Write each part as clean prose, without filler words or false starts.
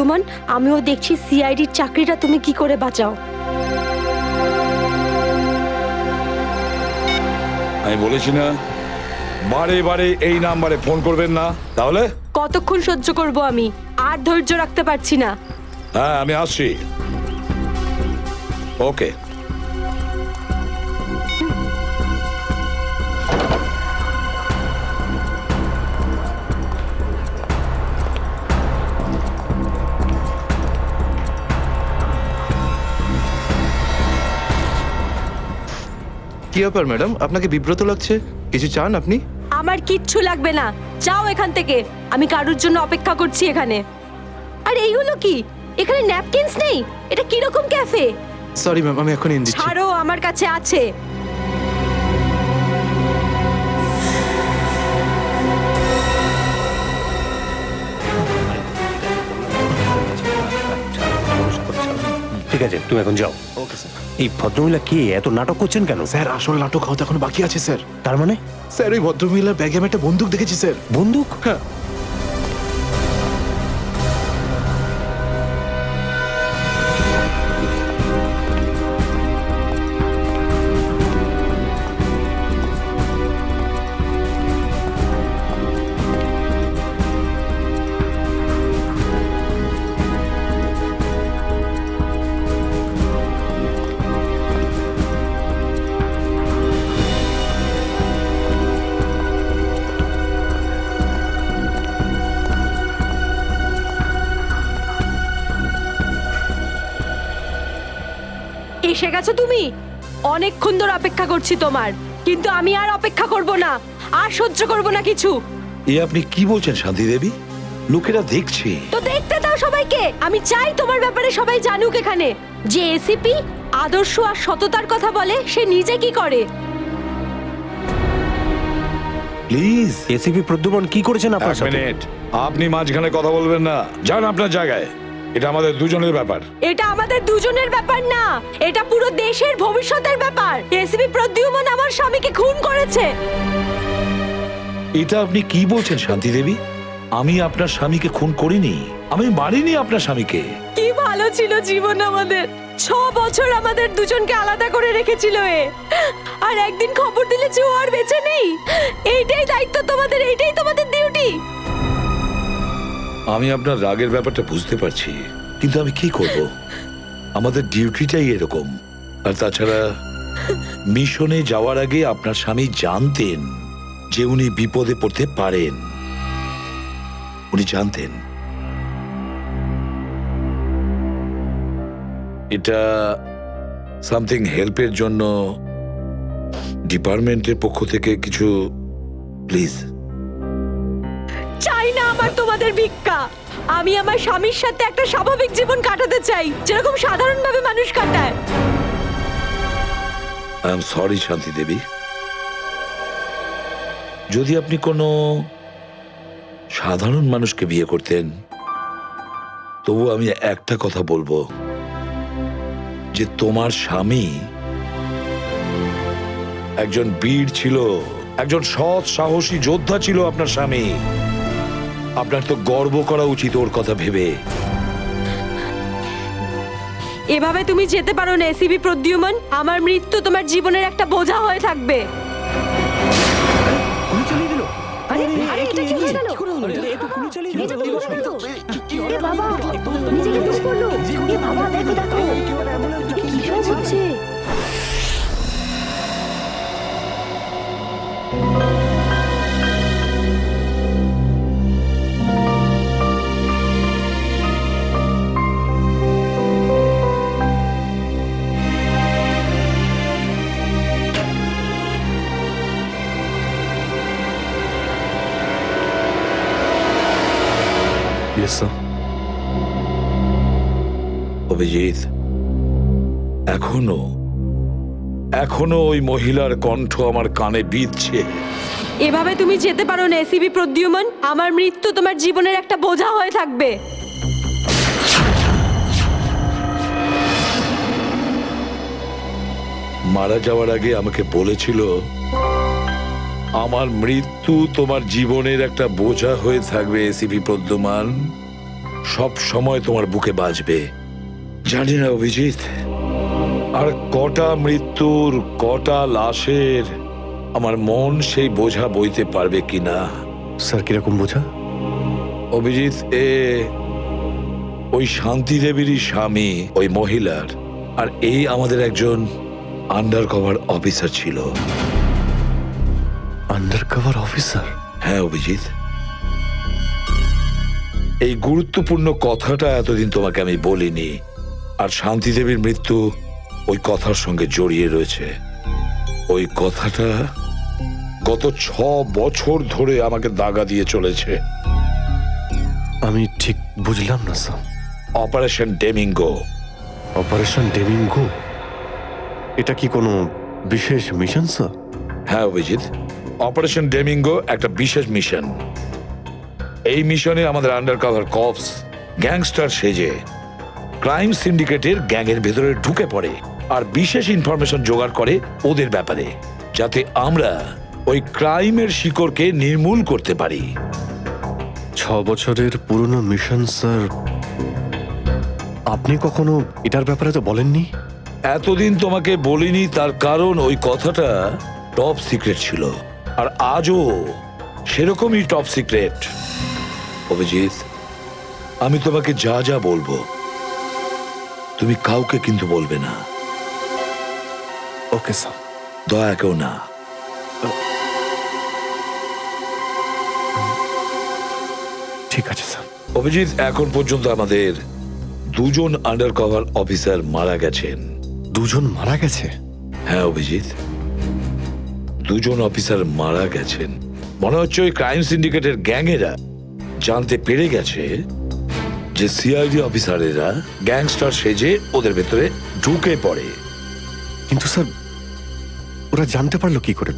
সুমন, আমিও দেখছি সিআইডির চাকরিটা তুমি কি করে বাঁচাও। আমি বলেছি না বারে বারে এই নাম্বারে ফোন করবেন না, তাহলে? কতক্ষণ সহ্য করব আমি, আর ধৈর্য রাখতে পারছি না। হ্যাঁ, আমি আসছি। ওকে। কি ব্যাপার ম্যাডাম, আপনাকে বিব্রত লাগছে? কিছু চান আপনি? আমার কিচ্ছু লাগবে না, যাও এখান থেকে। আমি কারুর জন্য অপেক্ষা করছি এখানে। আর এইগুলো কি? এখানে ন্যাপকিনস নেই? এটা কিরকম ক্যাফে? সরি ম্যাম, আমি এখন এনে দিচ্ছি। ছাড়ো, আমার কাছে আছে। ঠিক আছে, তুমি এখন যাও। Okay sir. এই ভদ্রমহিলা কে এত নাটক করছেন কেন? স্যার, আসল নাটক হয়তো এখন বাকি আছে স্যার। তার মানে? স্যার, ওই ভদ্রমহিলার ব্যাগে আমি একটা বন্দুক দেখেছি স্যার। বন্দুক? হ্যাঁ। এসে গেছো তুমি? অনেকক্ষণ ধরে অপেক্ষা করছি তোমার, কিন্তু আমি আর অপেক্ষা করব না, আর সহ্য করব না কিছু। এ আপনি কি বলছেন শান্তি দেবী? লোকেরা দেখছে। তো দেখতে দাও সবাইকে। আমি চাই তোমার ব্যাপারে সবাই জানুক এখানে, যে এসিপি আদর্শ আর সততার কথা বলে, সে নিজে কি করে। প্লিজ। এসিপি প্রদ্যুমন কি করেছেন আপনার এক সাথে? মিনিট, আপনি মাঝখানে কথা বলবেন না। যান আপনার জায়গায়। এটা আমাদের দুজনের ব্যাপার। এটা আমাদের দুজনের ব্যাপার না, এটা পুরো দেশের ভবিষ্যতের ব্যাপার। এসিপি প্রদ্যুমন আমার স্বামীকে খুন করেছে। এটা আপনি কি বলছেন শান্তি দেবী? আমি আপনার স্বামীকে খুন করিনি, আমি মারিনি আপনার স্বামীকে। কি ভালো ছিল জীবন আমাদের। 6 বছর আমাদের দুজনকে আলাদা করে রেখেছিল এ, আর একদিন খবর দিলে যে ও আর বেঁচে নেই। এইটাই দায়িত্ব তোমাদের, এইটাই তোমাদের ডিউটি। আমি আপনার রাগের ব্যাপারটা বুঝতে পারছি, কিন্তু আমি কি করব? আমাদের ডিউটিটাই এরকম। আর তাছাড়া মিশনে যাওয়ার আগে আপনার স্বামী জানতেন যে উনি বিপদে পড়তে পারেন। উনি জানতেন। এটা সামথিং হেল্পের জন্য ডিপার্টমেন্টের পক্ষ থেকে কিছু প্লিজ। চাই না আমার তোমাদের ভিক্ষা। আমি আমার স্বামীর সাথে একটা স্বাভাবিক জীবন কাটাতে চাই, যেরকম সাধারণভাবে মানুষ কাটায়। আই এম সরি শান্তি দেবী। যদি আপনি কোনো সাধারণ মানুষকে বিয়ে করতেন, তবু আমি একটা কথা বলবো, যে তোমার স্বামী একজন বীর ছিল, একজন সৎ সাহসী যোদ্ধা ছিল আপনার স্বামী। আপনার তো গর্ব করা উচিত ওর কথা ভেবে। এভাবে তুমি যেতে পারো না এসিপি প্রদ্যুমন। আমার মৃত্যু তোমার জীবনের একটা বোঝা হয়ে থাকবে। গুলি চালিয়ে দিল। আরে, এটা কি হয়ে গেল? এ তো গুলি চালিয়ে দিল। এ বাবা, নিজেকে দোষ করলো। এ বাবা, দেখো দেখো, কি সব হচ্ছে। Yes sir. অভিজিৎ, এখনো ওই মহিলার কণ্ঠ আমার কানে বিঁধছে। এভাবে তুমি যেতে পারো না এসিপি প্রদ্যুমন। আমার মৃত্যু তোমার জীবনের একটা বোঝা হয়ে থাকবে। মারা যাওয়ার আগে আমাকে বলেছিল, আমার মৃত্যু তোমার জীবনের একটা বোঝা হয়ে থাকবে এসিপি প্রদ্যুমান। সব সময় তোমার বুকে বাজবে। জানি না অভিজিৎ, আর কটা মৃত্যুর, কটা লাশের আমার মন সেই বোঝা বইতে পারবে কিনা। স্যার কিরকম বোঝা? অভিজিৎ, ওই শান্তি দেবীরই স্বামী ওই মহিলার, আর এই আমাদের একজন আন্ডার কভার অফিসার ছিল। Under cover officer? হ্যাঁ অভিজিৎ, এই গুরুত্বপূর্ণ কথাটা এতদিন তোমাকে আমি বলিনি, আর শান্তি দেবীর মৃত্যু ওই কথার সঙ্গে জড়িয়ে রয়েছে। ওই কথাটা গত 6 বছর ধরে আমাকে দাগা দিয়ে চলেছে। আমি ঠিক বুঝলাম না স্যার। অপারেশন ডেমিঙ্গো। অপারেশন ডেমিঙ্গো? এটা কি কোনো বিশেষ মিশন স্যার? হ্যাঁ অভিজিৎ, অপারেশন ডেমিঙ্গো একটা বিশেষ মিশন। এই মিশনে আমাদের আন্ডার কভার কপস গ্যাংস্টার সেজে ক্রাইম সিন্ডিকেটের গ্যাংয়ের ভেতরে ঢুকে পড়ে আর বিশেষ ইনফরমেশন জোগাড় করে ওদের ব্যাপারে, যাতে আমরা ওই ক্রাইমের শিকড়কে নির্মূল করতে পারি। 6 বছরের পুরনো মিশন স্যার। আপনি কখনো এটার ব্যাপারে তো বলেননি। এতদিন তোমাকে বলিনি তার কারণ ওই কথাটা টপ সিক্রেট ছিল, আর আজও সেরকমই টপ সিক্রেট। অভিজিৎ, আমি তোমাকে যা যা বলবো তুমি কাউকে কিন্তু বলবে না। Okay sir. দয়া কেউ না। ঠিক আছে স্যার। অভিজিৎ, এখন পর্যন্ত আমাদের 2জন আন্ডার কভার অফিসার মারা গেছেন। 2জন মারা গেছে? হ্যাঁ অভিজিৎ, 2জন অফিসার মারা গেছেন। মনে হচ্ছে ওই ক্রাইম সিন্ডিকেটের গ্যাংয়েরা জানতে পেরে গেছে যে সিআইডি অফিসারেরা গ্যাংস্টার সেজে ওদের ভেতরে ঢুকে পড়ে। কিন্তু স্যার ওরা জানতে পারলো কি করে?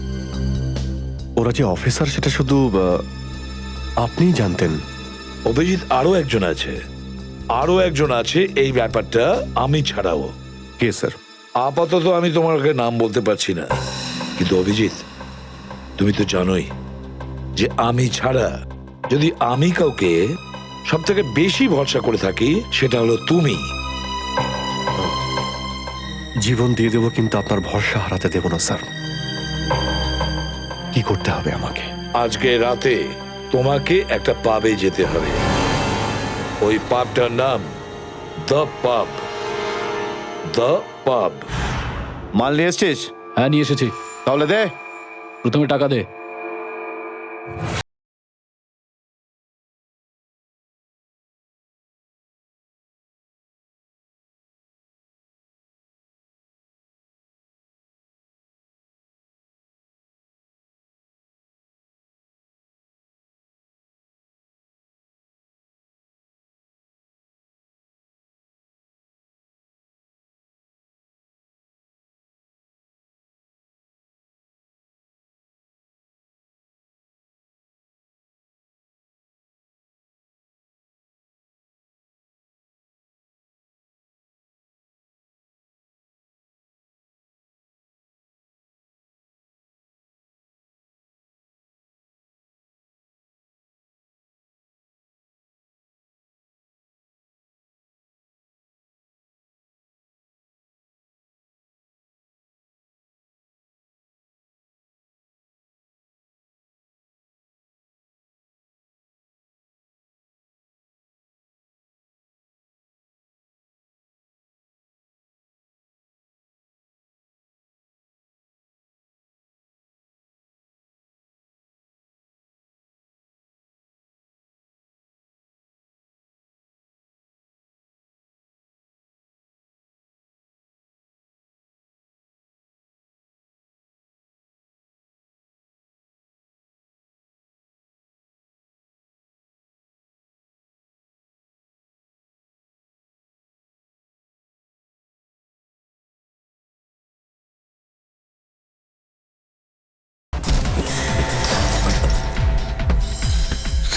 ওরা যে অফিসার সেটা শুধু আপনিই জানতেন। অভিজিৎ, আরো একজন আছে এই ব্যাপারটা আমি ছাড়াও। কে স্যার? আপাতত আমি তোমাকে নাম বলতে পারছি না, কিন্তু অভিজিৎ তুমি তো জানোই যে আমি ছাড়া যদি আমি কাউকে সব থেকে বেশি ভরসা করে থাকি সেটা হলো তুমি। জীবন দিয়ে দেবো, কিন্তু আপনার ভরসা হারাতে দেব না স্যার। কি করতে হবে আমাকে? আজকে রাতে তোমাকে একটা পাবে যেতে হবে। ওই পাবটার নাম দ্য পাব। দ্য পাব। মাল নিয়ে এসছিস? হ্যাঁ নিয়ে এসেছি। তাহলে দে। প্রথমে টাকা দে।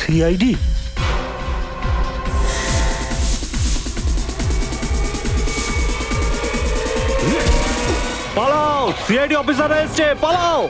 সিআইডি? পালাও! সিআইডি অফিসার এসছে, পালাও!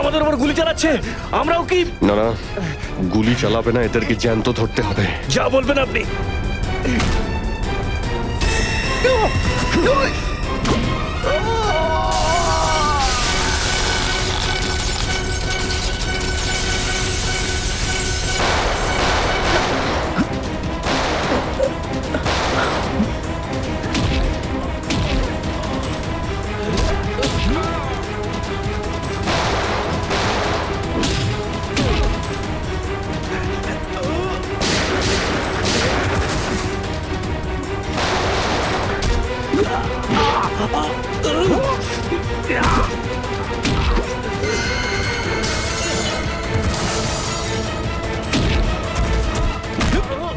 আমাদের উপর গুলি চালাচ্ছে, আমরাও কি? না না, গুলি চালাবে না, এদেরকে জ্যান্ত ধরতে হবে। যা বলবেন আপনি।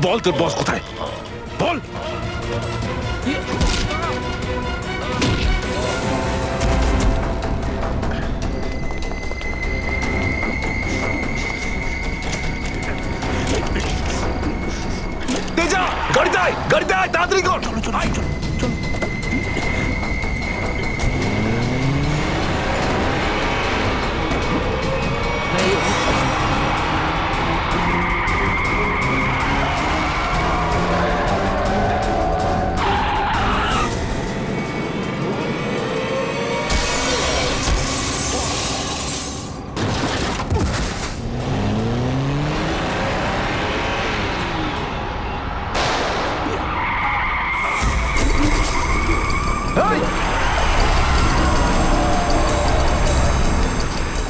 বল তোর বস কোথায়, বল। তেজা, গাড়িতে আয়, গাড়িতে আয়, তাড়াতাড়ি কর।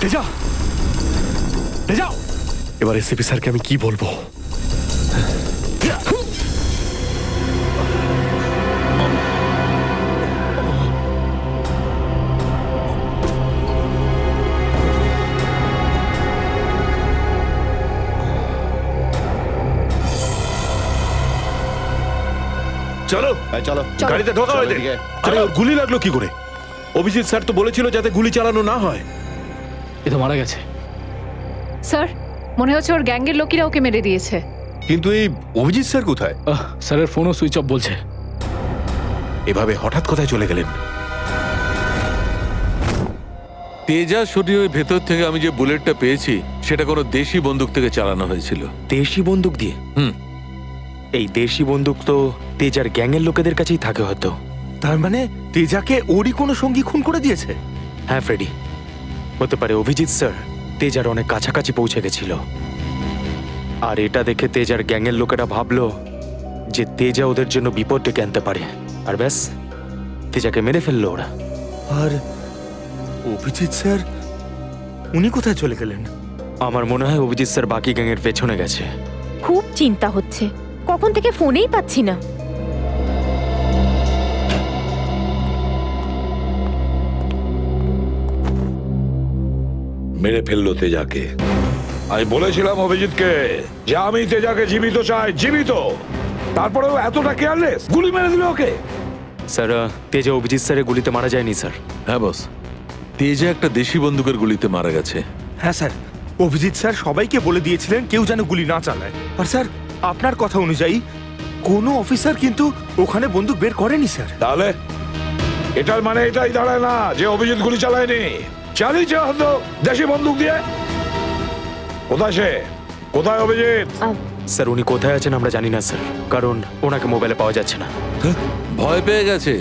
তেজা, তেজা, এবার এসিপি স্যারকে আমি কি বলবো? চলো চলো গাড়িতে ঢোকা চলো হয়েছে। এদিকে। আরে ওর গুলি লাগলো কি করে? অভিজিৎ স্যার তো বলেছিল যাতে গুলি চালানো না হয়। এ তো মারা গেছে। স্যার মনে হচ্ছে ওর গ্যাংয়ের লোকেরা ওকে মেরে দিয়েছে। কিন্তু এই অভিজিৎ স্যার কোথায়? স্যারের ফোনও সুইচ অফ বলছে। এভাবে হঠাৎ কোথায় চলে গেলেন? তেজা শরীরের ভেতর থেকে আমি যে বুলেটটা পেয়েছি সেটা কোনো দেশি বন্দুক থেকে চালানো হয়েছিল। দেশি বন্দুক দিয়ে? হুম। এই দেশি বন্দুক তো তেজার গ্যাংয়ের লোকেদের কাছেই থাকে হয়তো। তার মানে তেজাকে ওরই কোনো সঙ্গী খুন করে দিয়েছে? হ্যাঁ ফ্রেডি, হতে পারে অভিজিৎ স্যার তেজার অনেক কাছাকাছি পৌঁছে গেছিল, আর এটা দেখে তেজার গ্যাংয়ের লোকেরা ভাবলো যে তেজা ওদের জন্য বিপদ ডেকে আনতে পারে, আর ব্যাস তেজাকে মেরে ফেললো ওরা। আর অভিজিৎ স্যার উনি কোথায় চলে গেলেন? আমার মনে হয় অভিজিৎ স্যার বাকি গ্যাংয়ের পেছনে গেছে। খুব চিন্তা হচ্ছে, কখন থেকে ফোনেই পাচ্ছি না। মেরে ফেললো তেজাকে। আমি বলেছিলাম অভিজিৎকে যে আমি তেজাকে জীবিত চাই, জীবিত। তারপরেও এতটা কেয়ারলেস, গুলি মেরে দিল ওকে। স্যার তেজা অভিজিৎ স্যারের গুলিতে মারা যায়নি স্যার। হ্যাঁ বস, তেজা একটা দেশি বন্দুকের গুলিতে মারা গেছে। হ্যাঁ স্যার, অভিজিৎ স্যার সবাইকে বলে দিয়েছিলেন কেউ যেন গুলি না চালায়। আর স্যার আপনার কথা অনুযায়ী কোনো অফিসার কিন্তু ওখানে বন্দুক বের করেনি স্যার। তাহলে এটার মানে এটাই দাঁড়ায় না যে অভিজিৎ গুলি চালায়নি, চালিয়েছে হয়তো দেশি বন্দুক দিয়ে। কোথায় সে? কোথায় অভিজিৎ? স্যার উনি কোথায় আছেন আমরা জানি না স্যার, কারণ ওনাকে মোবাইলে পাওয়া যাচ্ছে না। ভয় পেয়ে গেছে।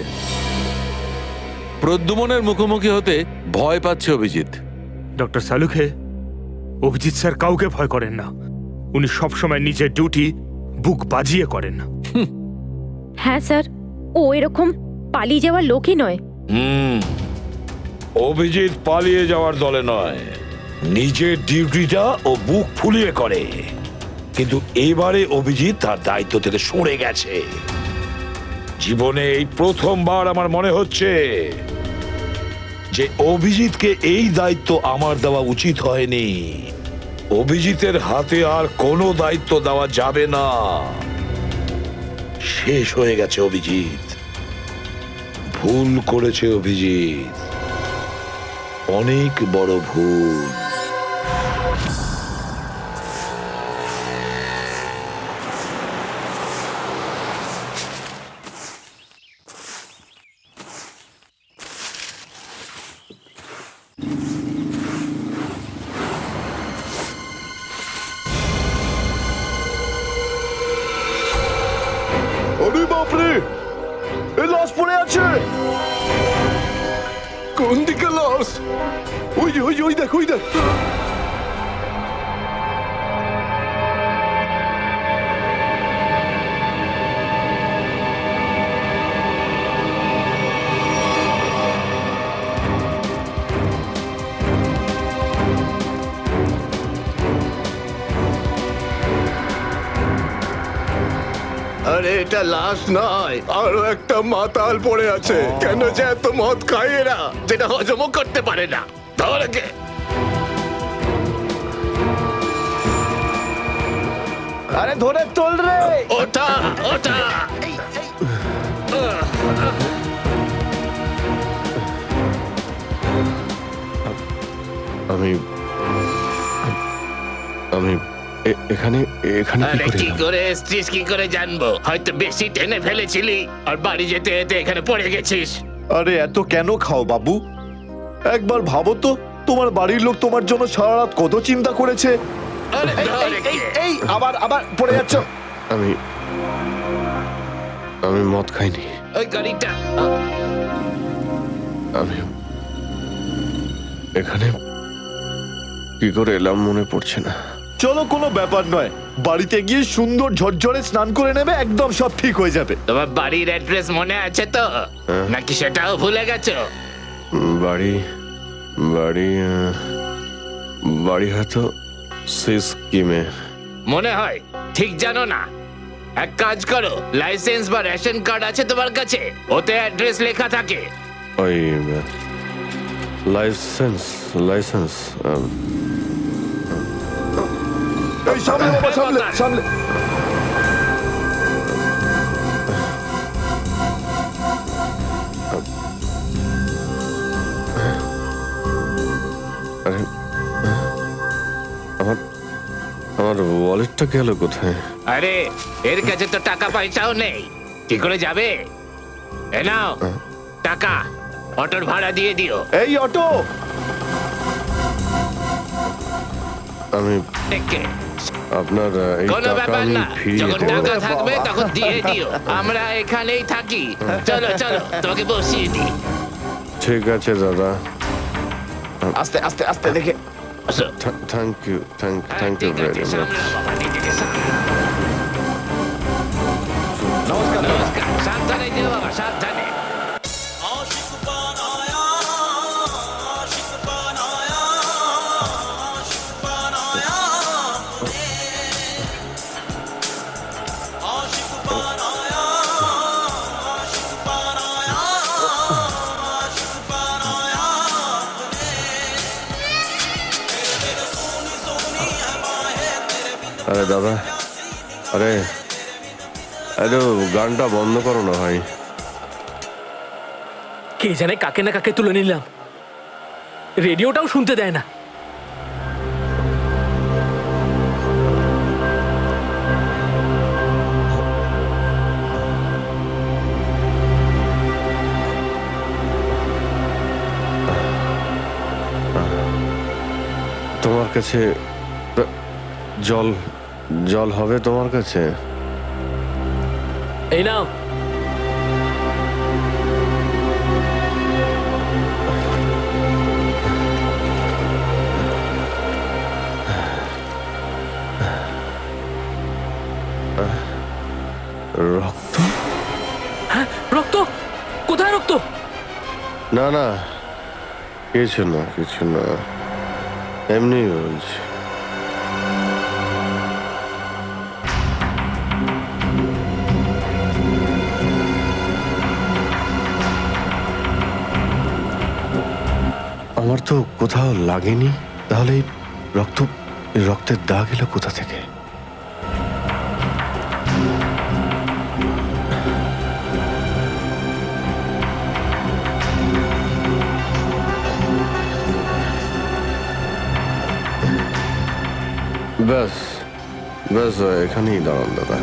প্রদ্যুমনের মুখোমুখি হতে ভয় পাচ্ছে অভিজিৎ। ডক্টর সালুখে, অভিজিৎ স্যার কাউকে ভয় করেন না। উনি সবসময় নিজের ডিউটি বুক বাজিয়ে করেন। হ্যাঁ স্যার, ও এরকম পালিয়ে যাওয়ার লোকই নয়। অভিজিৎ পালিয়ে যাওয়ার দলে নয়, নিজের ডিউটিটা ও বুক ফুলিয়ে করে। কিন্তু এবারে অভিজিৎ তার দায়িত্ব থেকে সরে গেছে। জীবনে এই প্রথমবার আমার মনে হচ্ছে যে অভিজিৎকে এই দায়িত্ব আমার দেওয়া উচিত হয়নি। অভিজিতের হাতে আর কোনো দায়িত্ব দেওয়া যাবে না। শেষ হয়ে গেছে অভিজিৎ। ভুল করেছে অভিজিৎ, অনেক বড় ভুল। বাপরে, এই লাশ পড়ে আছে। কোন দিকে লাশ? ওই যে, ওই দেখ, ওই দেখ। আরে এটা লাশ নয়, আরো একটা মাতাল পড়ে আছে। কেন যে এত মদ খায় এরা, যেটা হজমও করতে পারে না। ধর একে। আরে ধরে তোল রে। ওটা ওটা। আমি আমি এখানে এখানে কি আরে করে কি এলাম? করে এসছিস কি করে জানবো? হয়তো বেশি টেনে ফেলেছিলি আর বাড়ি যেতে যেতে এখানে পড়ে গেছিস। আরে এত কেন খাও বাবু? একবার ভাবো তো, তোমার বাড়ির লোক তোমার জন্য সারা রাত কত চিন্তা করেছে। আরে ধর একে। এই আবার আবার পড়ে যাচ্ছ। আমি আমি মদ খাইনি। ওই গাড়িটা আমি এখানে কি করে এলাম মনে পড়ছে না। চলো, কোনো ব্যাপার নয়, বাড়িতে গিয়ে সুন্দর ঝরঝরে স্নান করে নেবে, একদম সব ঠিক হয়ে যাবে। তোমার বাড়ির অ্যাড্রেস মনে আছে তো, নাকি সেটাও ভুলে গেছো? বাড়ি বাড়ি বাড়ি হয়তো সিস্কিমে। মনে হয় ঠিক জানো না। এক কাজ করো, লাইসেন্স বা রেশন কার্ড আছে তোমার কাছে? ওতে অ্যাড্রেস লেখা থাকে। ওই লাইসেন্স লাইসেন্স এই সামনে বাবা, সামনে সামনে। আরে আমার আমার ওয়ালেটটা গেল কোথায়? আরে এর কাছে তো টাকা পয়সাও নেই, কি করে যাবে? এ নাও টাকা, অটোর ভাড়া দিয়ে দিও। এই অটো। আমি দেখে আপনার এই কোনো টাকা ব্যাপার আমি না, ফিরিয়ে যখন দেবো। টাকা থাকবে তখন দিয়ে দিও। আমরা এখানেই থাকি। চলো চলো, তোমাকে বসিয়ে দিই। ঠিক আছে দাদা, আস্তে আস্তে আস্তে দেখে। আসো। থ্যাংক ইউ থ্যাংক ইউ ঠিক ভেরি আছে, মাচ। সামলাও বাবা, নিজেকে সামলাও। নমস্কার, সাবধানে যেও বাবা, সাবধানে। আরে দাদা, আরে আরে গানটা বন্ধ করো না ভাই। কে জানে কাকে না কাকে তুলে নিলাম, রেডিওটাও শুনতে দেয় না। তোমার কাছে জল জল হবে তোমার কাছে? এই নাও। রক্ত? হ্যাঁ, রক্ত? কোথায় রক্ত? না না, কিছু না কিছু না, এমনি বলছি। আমার তো কোথাও লাগেনি, তাহলে এই রক্তের দাগ এলো কোথা থেকে? ব্যাস ব্যাস, এখানেই দাঁড়ান দাদা।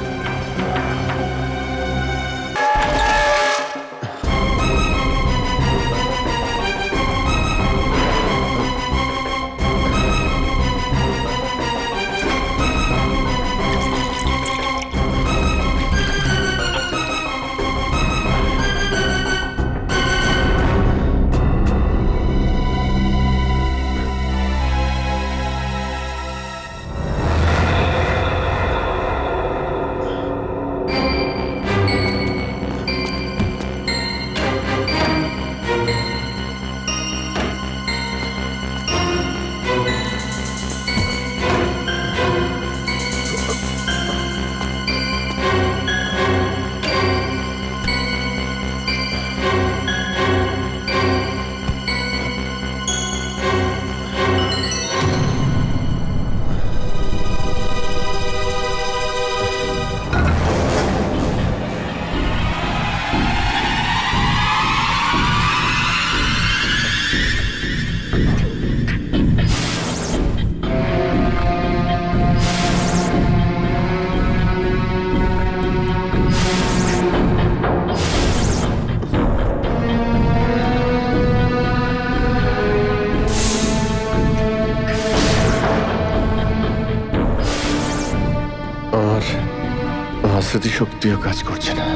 আমার স্মৃতিশক্তিও কাজ করছে না,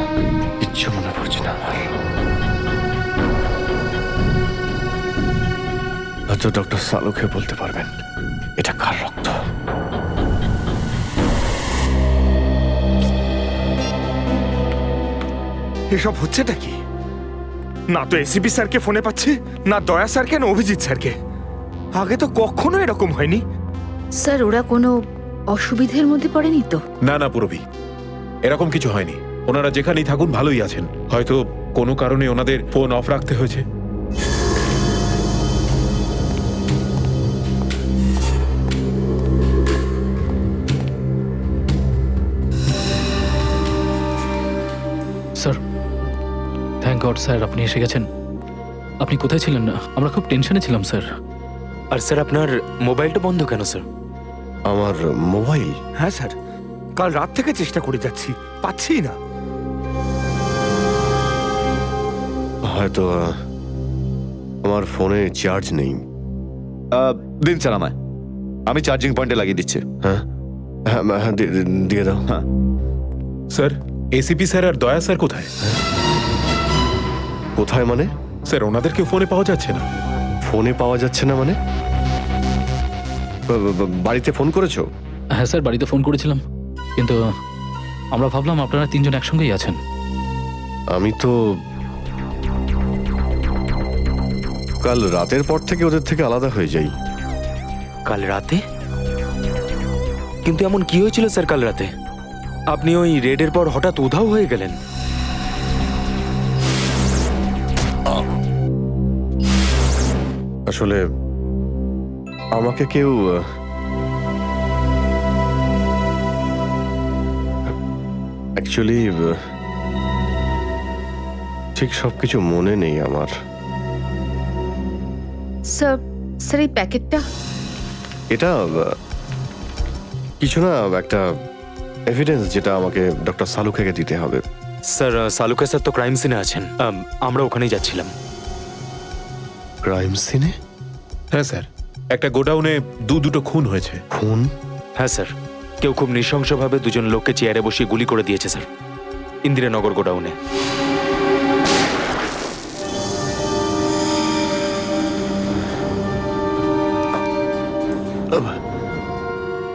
কিচ্ছু মনে পড়ছে না আমার। হয়তো ডক্টর সালুকে বলতে পারবেন এটা কার রক্ত। এসব হচ্ছেটা কি? না তো এসিপি স্যারকে ফোনে পাচ্ছি, না দয়া স্যারকে, না অভিজিৎ স্যারকে। আগে তো কখনো এরকম হয়নি। স্যার ওরা কোনো অসুবিধের মধ্যে পড়েনি তো? না না পুরবি, এরকম কিছু হয়নি। ওনারা যেখানেই থাকুন ভালোই আছেন। হয়তো কোনো কারণে ওনাদের ফোন অফ রাখতে হয়েছে। স্যার, থ্যাংক গড স্যার আপনি এসে গেছেন। আপনি কোথায় ছিলেন? না আমরা খুব টেনশনে ছিলাম স্যার। আর স্যার আপনার মোবাইলটা বন্ধ কেন স্যার? আমার মোবাইল? হ্যাঁ স্যার, কাল রাত থেকে চেষ্টা করে যাচ্ছি, পাচ্ছি না। হয়তো আমার ফোনে চার্জ নেই। দিন স্যার আমায়, আমি চার্জিং পয়েন্টে লাগিয়ে দিচ্ছি। হ্যাঁ হ্যাঁ হ্যাঁ, দিয়ে দাও। হ্যাঁ স্যার, এসিপি স্যার আর দয়া স্যার কোথায়? কোথায় মানে? স্যার ওনাদেরকে ফোনে পাওয়া যাচ্ছে না। ফোনে পাওয়া যাচ্ছে না মানে? বাড়িতে ফোন করেছো? হ্যাঁ স্যার, বাড়িতে ফোন করেছিলাম, কিন্তু আমরা ভাবলাম আপনারা তিনজন একসঙ্গেই আছেন। আমি তো কাল রাতের পর থেকে ওদের থেকে আলাদা হয়ে যাই। কাল রাতে? কিন্তু এমন কি হয়েছিল স্যার কাল রাতে? আপনি ওই রেডের পর হঠাৎ উধাও হয়ে গেলেন। আসলে আমাকে কেউ অ্যাকচুয়ালি ঠিক সবকিছু মনে নেই আমার। স্যার, স্যার এই প্যাকেটটা? এটা কিছু না, একটা এভিডেন্স যেটা আমাকে ডক্টর সালুখাকে দিতে হবে। স্যার সালুকা স্যার তো ক্রাইম সিনে আছেন, আমরা ওখানেই যাচ্ছিলাম। ক্রাইম সিনে? হ্যাঁ স্যার, একটা গোডাউনে দুটো খুন হয়েছে। খুন? হ্যাঁ স্যার, কেউ খুব নৃশংসভাবে দুজন লোককে চেয়ারে বসিয়ে গুলি করে দিয়েছে স্যার, ইন্দিরানগর গোডাউনে।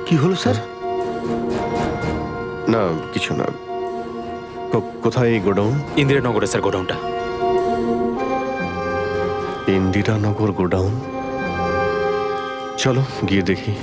কি হলো স্যার? না কিছু না। কোথায় এই গোডাউন? ইন্দিরানগরে স্যার গোডাউনটা। ইন্দিরানগর গোডাউন? চলো গিয়ে দেখি।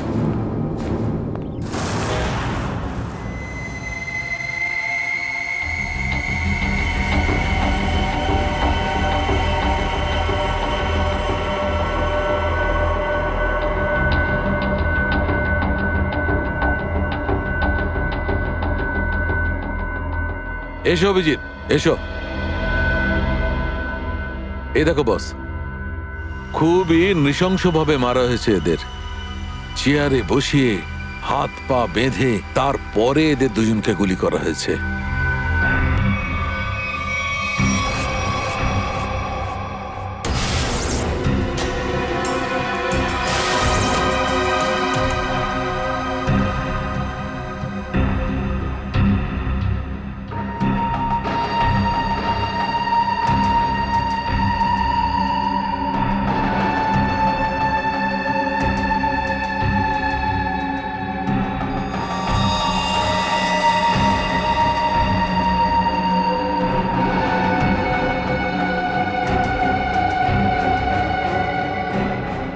এসো অভিজিৎ, এসো। এই দেখো বস, খুবই নৃশংসভাবে মারা হয়েছে এদের। চেয়ারে বসিয়ে হাত পা বেঁধে তারপরে এদের দুজনকে গুলি করা হয়েছে।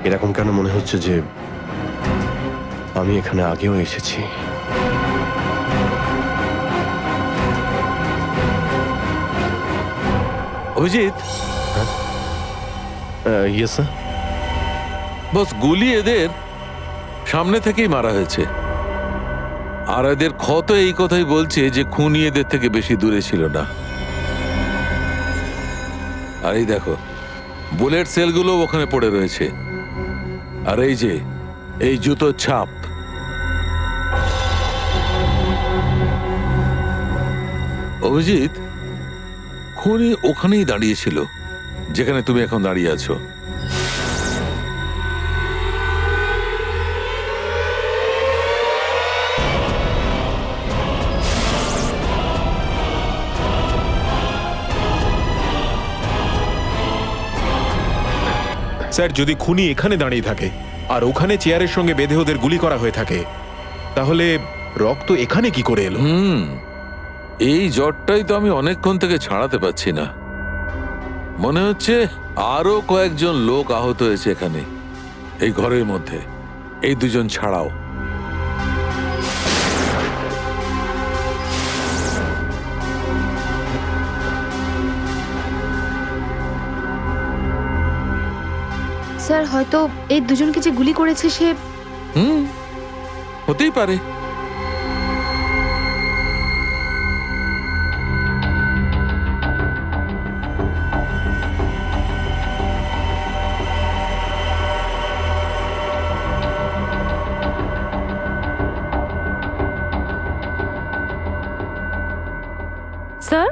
এরকম কেন মনে হচ্ছে যে আমি এখানে আগেও এসেছি? Abhijit, yes sir. বস, গুলি এদের সামনে থেকেই মারা হয়েছে, আর এদের ক্ষত এই কথাই বলছে যে খুনি এদের থেকে বেশি দূরে ছিল না। আর এই দেখো, বুলেট সেলগুলো ওখানে পড়ে রয়েছে, আর এই যে এই জুতোর ছাপ। অভিজিৎ, খুনি ওখানেই দাঁড়িয়েছিল যেখানে তুমি এখন দাঁড়িয়ে আছো। স্যার যদি খুনি এখানে দাঁড়িয়ে থাকে আর ওখানে চেয়ারের সঙ্গে বেঁধে ওদের গুলি করা হয়ে থাকে, তাহলে রক্ত এখানে কি করে এলো? এই জ্বরটাই তো আমি অনেকক্ষণ থেকে ছাড়াতে পারছি না। মনে হচ্ছে আরো কয়েকজন লোক আহত হয়েছে এখানে, এই ঘরের মধ্যে, এই দুজন ছাড়াও। স্যার হয়তো এই দুজনকে যে গুলি করেছে সে হতেই পারে। স্যার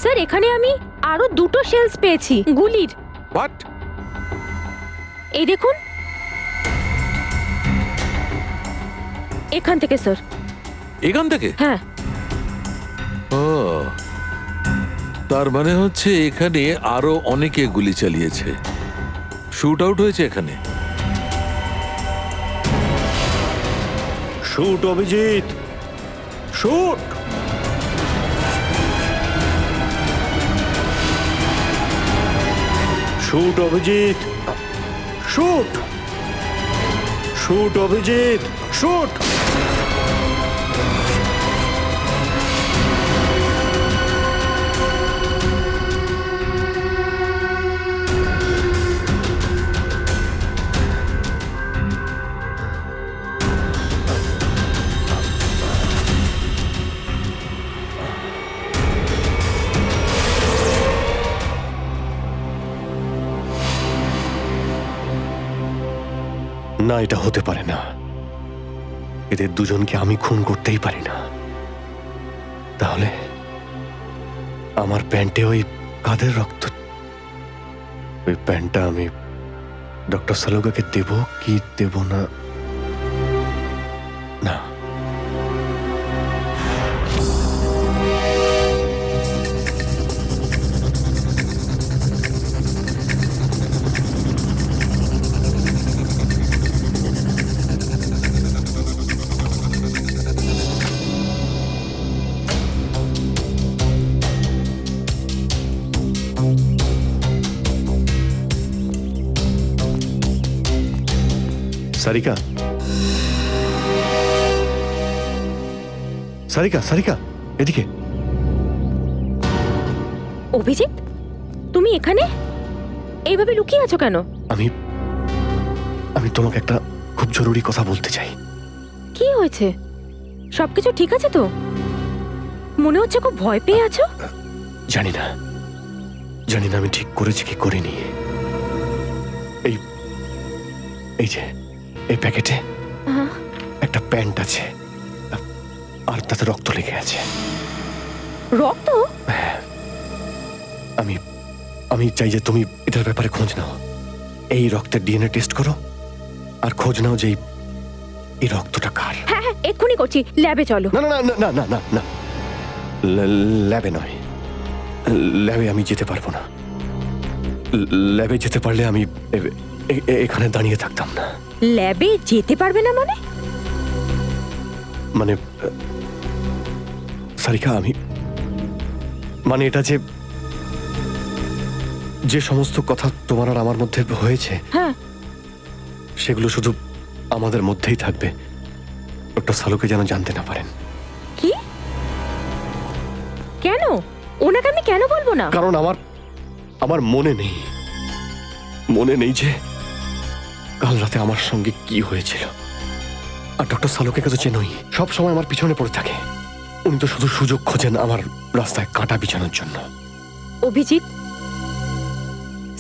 স্যার এখানে আমি আরো দুটো শেলস পেয়েছি গুলির। হোয়াট? এই দেখুন, এখান থেকে স্যার। এখান থেকে? হ্যাঁ। ও, তার মানে হচ্ছে এখানে আরো অনেকে গুলি চালিয়েছে, শুট আউট হয়েছে এখানে। Shoot Abhijit, shoot! Shoot Abhijit, shoot! Shoot Abhijit, shoot! না, এটা হতে পারে না। এদের দুজনকে আমি খুন করতেই পারি না। তাহলে আমার প্যান্টে ওই কাদের রক্ত? ওই প্যান্টটা আমি ডক্টর সালুকাকে দেব কি দেব না? না, সারিকা, সারিকা, সারিকা, এদিকে। অভিজিৎ, তুমি এখানে এইভাবে লুকিয়ে আছো কেন? আমি তোমাকে একটা খুব জরুরি কথা বলতে চাই। কি হয়েছে? সবকিছু ঠিক আছে তো? মনে হচ্ছে খুব ভয় পেয়ে আছো। জানি না আমি ঠিক করেছি কি করিনি। এই যে এই প্যাকেটে একটা প্যান্ট আছে আর তাতে রক্ত লেগে আছে। রক্ত? আমি চাই যে তুমি এটার ব্যাপারে খোঁজ নাও। এই রক্তের ডিএনএ টেস্ট করো আর খোঁজ নাও যে এই রক্তটা কার। হ্যাঁ হ্যাঁ, এক্ষুনি করছি। ল্যাবে চলো। না না না না না না না, ল্যাবে নয়। ল্যাবে আমি যেতে পারবো না। ল্যাবে যেতে পারলে আমি এখানে দাঁড়িয়ে থাকতাম না। ল্যাবে যেতে পারবে না মানে? মানে সারিকা, মানে এটা যে সমস্ত কথা তোমার আর আমার মধ্যে হয়েছে, হ্যাঁ, সেগুলো শুধু আমাদের মধ্যেই থাকবে। ডক্টর সালুকে যেন জানতে না পারেন। কি? কেন? ওনাকে আমি কেন বলবো না? কারণ আমার মনে নেই যে কাল রাতে আমার সঙ্গে কি হয়েছিল। আর ডক্টর সালুকে তো চেনই, সব সময় আমার পিছনে পড়ে থাকে। উনি তো শুধু সুযোগ খোঁজেন আমার রাস্তায় কাঁটা বিছানোর জন্য। অভিজিৎ,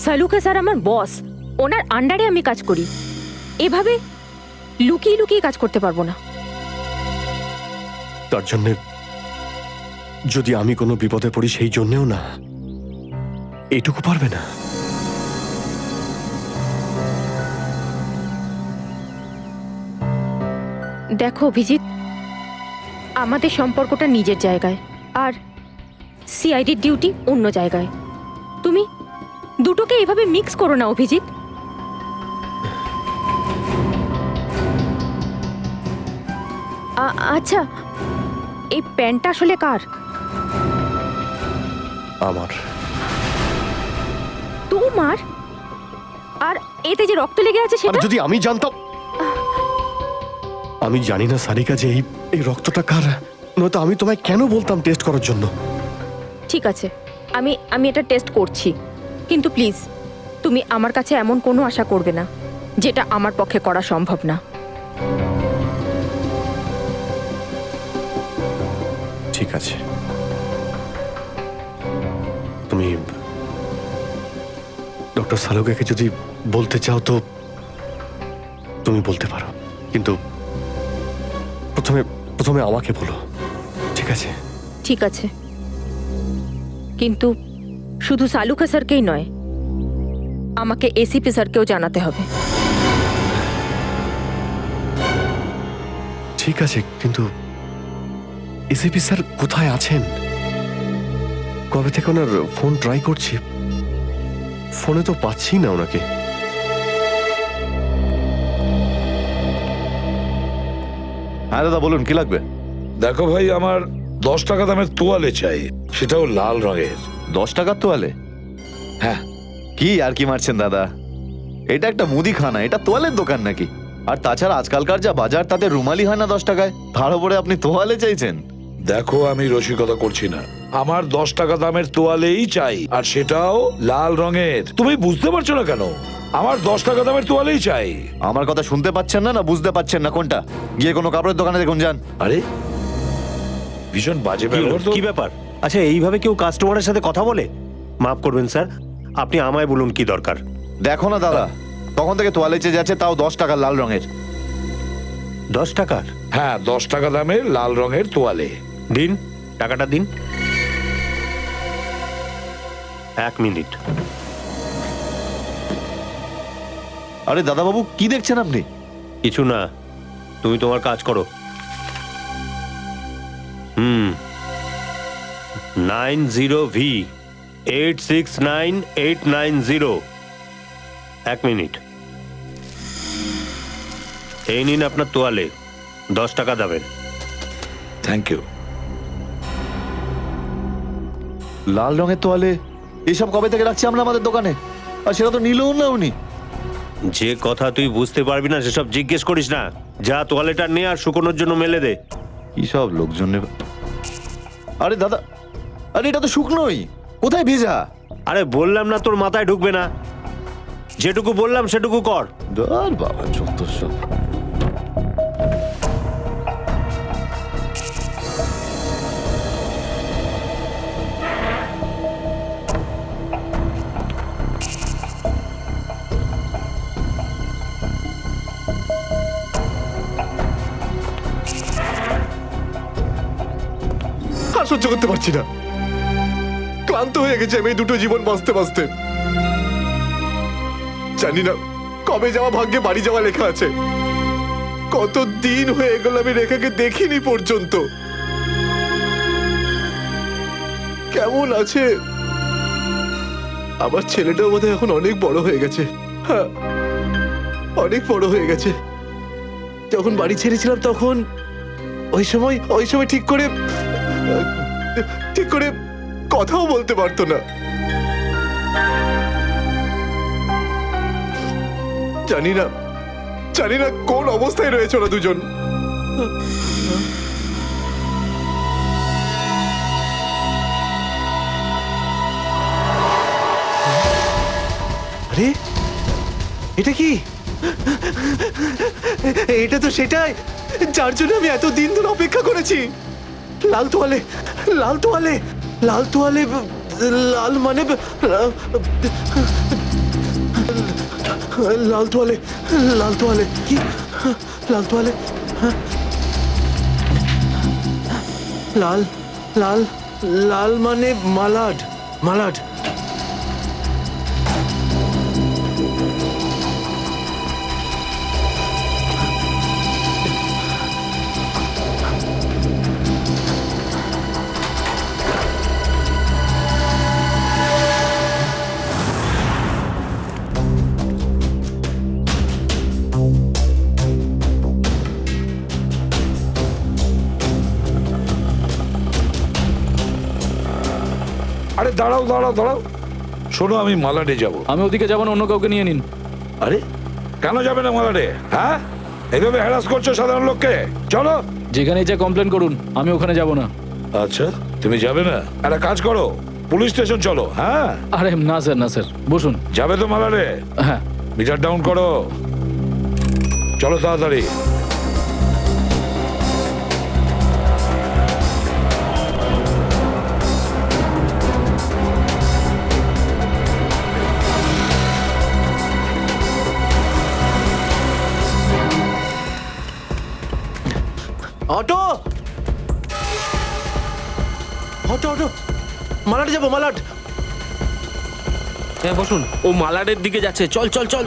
সালুকা স্যার আমার বস, ওনার আন্ডারে আমি কাজ করি। এভাবে লুকিয়ে লুকিয়ে কাজ করতে পারবো না। তার জন্য যদি আমি কোনো বিপদে পড়ি, সেই জন্যেও না, এইটুকু পারবে না? দেখো অভিজিৎ, আমাদের সম্পর্কটা নিজের জায়গায় আর সিআইডির ডিউটি অন্য জায়গায়। দুটোকে এভাবে মিক্স করো না অভিজিৎ। আচ্ছা, এই প্যান্টটা আসলে কার? আমার। তোমার? আর এতে যে রক্ত লেগে আছে আর সেটা? যদি আমি জানতাম। আমি জানি না সারিকা যে এই রক্তটা কার, নয়তো আমি তোমায় কেন বলতাম টেস্ট করার জন্য। ঠিক আছে, আমি এটা টেস্ট করছি, কিন্তু প্লিজ তুমি আমার কাছে এমন কোনো আশা করবে না যেটা আমার পক্ষে করা সম্ভব না। ঠিক আছে, তুমি ডক্টর সালুকাকে যদি বলতে চাও তো তুমি বলতে পারো, কিন্তু প্রথমে আমাকে বলো, ঠিক আছে? ঠিক আছে, কিন্তু শুধু সালুকা স্যারকেই নয়, আমাকে এসিপি স্যারকেও জানাতে হবে। ঠিক আছে, কিন্তু এসিপি স্যার কোথায় আছেন? কবে থেকে ওনার ফোন ট্রাই করছি, ফোনে তো পাচ্ছি না ওনাকে। হ্যাঁ দাদা বলুন, কি লাগবে? দেখো ভাই, আমার 10 টাকা দামের তোয়ালে চাই, সেটাও লাল রঙের। 10 টাকার তোয়ালে? হ্যাঁ। কি আর কি মারছেন দাদা, এটা একটা মুদিখানা, এটা তোয়ালের দোকান নাকি? আর তাছাড়া আজকালকার যা বাজার তাতে রুমালি হয় না 10 টাকায়, তার উপরে আপনি তোয়ালে চাইছেন? দেখো, আমি রসিকতা করছি না, আমার 10 টাকা দামের তোয়ালেই চাই, আর সেটাও লাল রঙের। তুমি বুঝতে পারছো না কেন? আমার 10 টাকা দামের তোয়ালেই চাই। আমার কথা শুনতে পাচ্ছেন না, না বুঝতে পাচ্ছেন না? কোনটা? গিয়ে কোনো কাপড়ের দোকানে দেখুন যান। আরে ভীষণ বাজে ব্যবহার তো। কি ব্যাপার? আচ্ছা, এইভাবে কেউ কাস্টমারের সাথে কথা বলে? মাফ করবেন স্যার, আপনি আমায় বলুন কি দরকার। দেখো না দাদা, তখন থেকে তোয়ালে চেয়ে যাচ্ছে, তাও 10 টাকা লাল রঙের। 10 টাকার? হ্যাঁ, 10 টাকা দামের লাল রঙের তোয়ালে। দিন, টাকাটা দিন। 1 মিনিট। আরে দাদাবাবু, কি দেখছেন আপনি? কিছু না, তুমি তোমার কাজ করো। 90V 869890। 1 মিনিট। এই নিন আপনার তোয়ালে, 10 টাকা দেবেন। Thank you. লাল রঙের তোয়ালে এসব কবে থেকে রাখছি আমরা আমাদের দোকানে, আর সেটা তো নিলও না উনি। যে কথা তুই বুঝতে পারবি না সেসব জিজ্ঞেস করিস না। যা তোয়ালেটা নে আর শুকোনোর জন্য মেলে দে। কি সব লোকজন নেবে। আরে দাদা, আরে এটা তো শুকনোই, কোথায় ভেজা? আরে বললাম না তোর মাথায় ঢুকবে না, যেটুকু বললাম সেটুকু কর। ধর বাবা, যত সব। আর সহ্য করতে পারছি না, ক্লান্ত হয়ে গেছে আমি এই দুটো জীবন বাঁচতে বাঁচতে। জানি না কবে যাওয়া ভাগ্যে বাড়ি যাওয়া লেখা আছে। কত দিন হয়ে গেল আমি রেখাকে দেখিনি পর্যন্ত। কেমন আছে? আমার ছেলেটাও বোধহয় এখন অনেক বড় হয়ে গেছে। হ্যাঁ, অনেক বড় হয়ে গেছে। যখন বাড়ি ছেড়েছিলাম তখন ওই সময় ঠিক করে কথাও বলতে পারতো না। জানি না কোন অবস্থায় রয়েছে ওরা দুজন। আরে এটা কি? এটা তো সেটাই যার জন্য আমি এত দিন ধরে অপেক্ষা করেছি। লাল তোয়ালে, লাল তোয়ালে, লাল তোয়ালে, লাল মানে লাল তোয়ালে, লাল তোয়ালে কি? লাল তোয়ালে, লাল লাল লাল মানে মালাড, মালাড। আরে দাঁড়াও দাঁড়াও দাঁড়াও, শোনো আমি মালাডে যাব। আমি ওদিকে যাবো না, অন্য কাউকে নিয়ে নিন। আরে কেন যাবে না মালাডে? হ্যাঁ, এইভাবে হ্যারাস করছো সাধারণ লোককে। চলো। যেখানে যা কমপ্লেন করুন, আমি ওখানে যাব না। আচ্ছা তুমি যাবে না? একটা কাজ করো, পুলিশ স্টেশন চলো। হ্যাঁ আরে না স্যার, না স্যার, বসুন। যাবে তো মালাডে? হ্যাঁ। মিটার ডাউন করো, চলো তাড়াতাড়ি। অটো অটো অটো, মালাট যাবো, মালাট। হ্যাঁ বসুন, ও মালাটের দিকে যাচ্ছে, চল চল চল।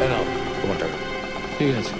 এই নাও তোমার টাকা। ঠিক আছে।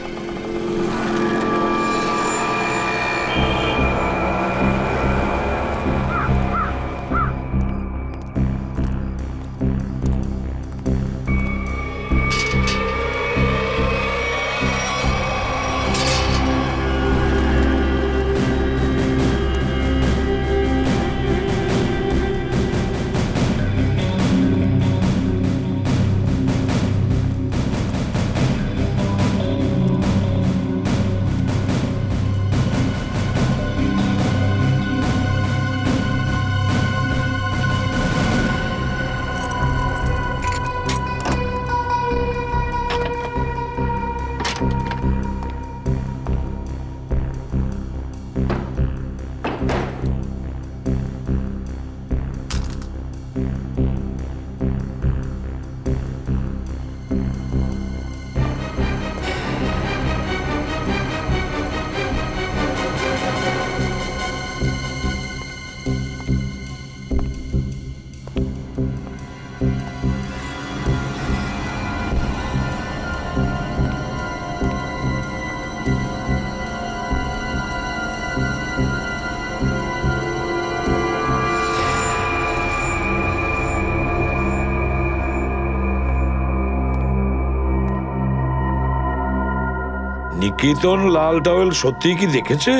নিকেতন লাল টাওয়েল সত্যিই কি দেখেছে?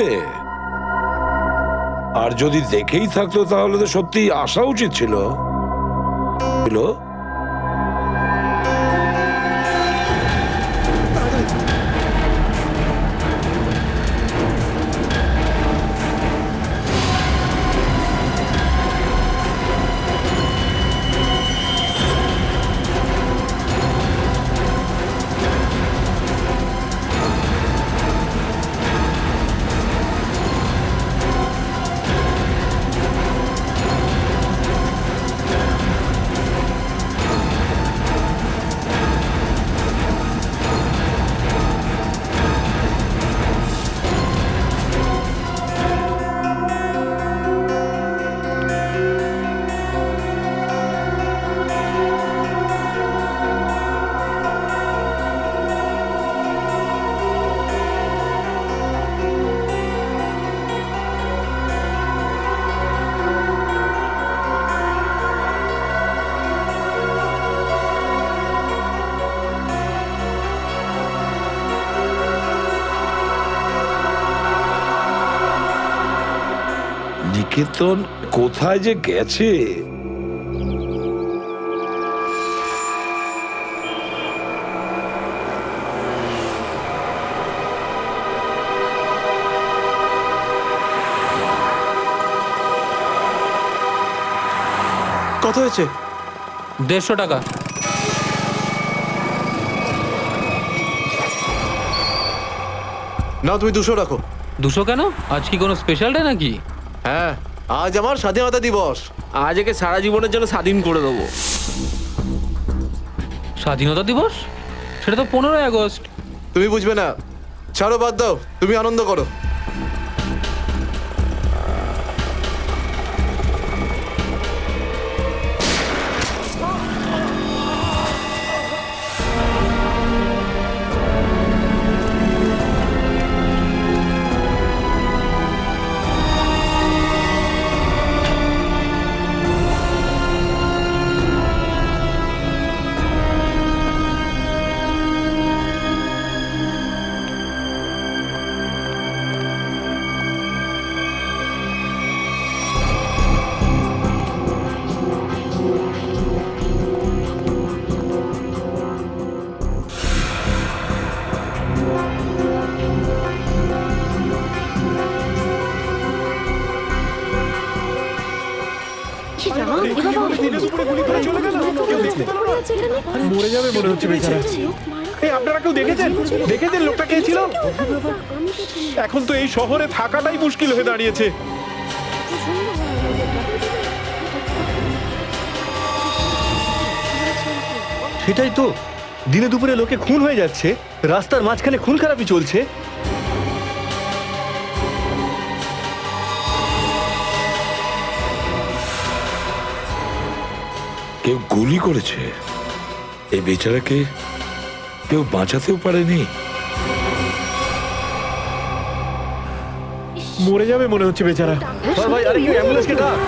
আর যদি দেখেই থাকতো তাহলে তো সত্যি আসা উচিত ছিল। নিকেতন কোথায় যে গেছে? কত হয়েছে? 150 টাকা। নাও তুমি 200 রাখো। 200 কেন? আজ কি কোনো স্পেশাল ডে নাকি? হ্যাঁ, আজ আমার স্বাধীনতা দিবস। আজ একে সারা জীবনের জন্য স্বাধীন করে দেবো। স্বাধীনতা দিবস? সেটা তো 15ই আগস্ট। তুমি বুঝবে না, ছাড়ো, বাদ দাও, তুমি আনন্দ করো। মরে যাবে মনে হচ্ছে বেচারা। এই আপনারা কেউ দেখেছেন লোকটা কে ছিল? এখন তো এই শহরে থাকাটাই মুশকিল হয়ে দাঁড়িয়েছে। সেটাই তো, দিনে দুপুরে লোকে খুন হয়ে যাচ্ছে, রাস্তার মাঝখানে খুন খারাপি চলছে। কেউ গুলি করেছে, এই বেচারাকে কেউ বাঁচাতেও পারেনি। মরে যাবে মনে হচ্ছে বেচারা। ভাই, আরে কেউ অ্যাম্বুলেন্সকে ডাক।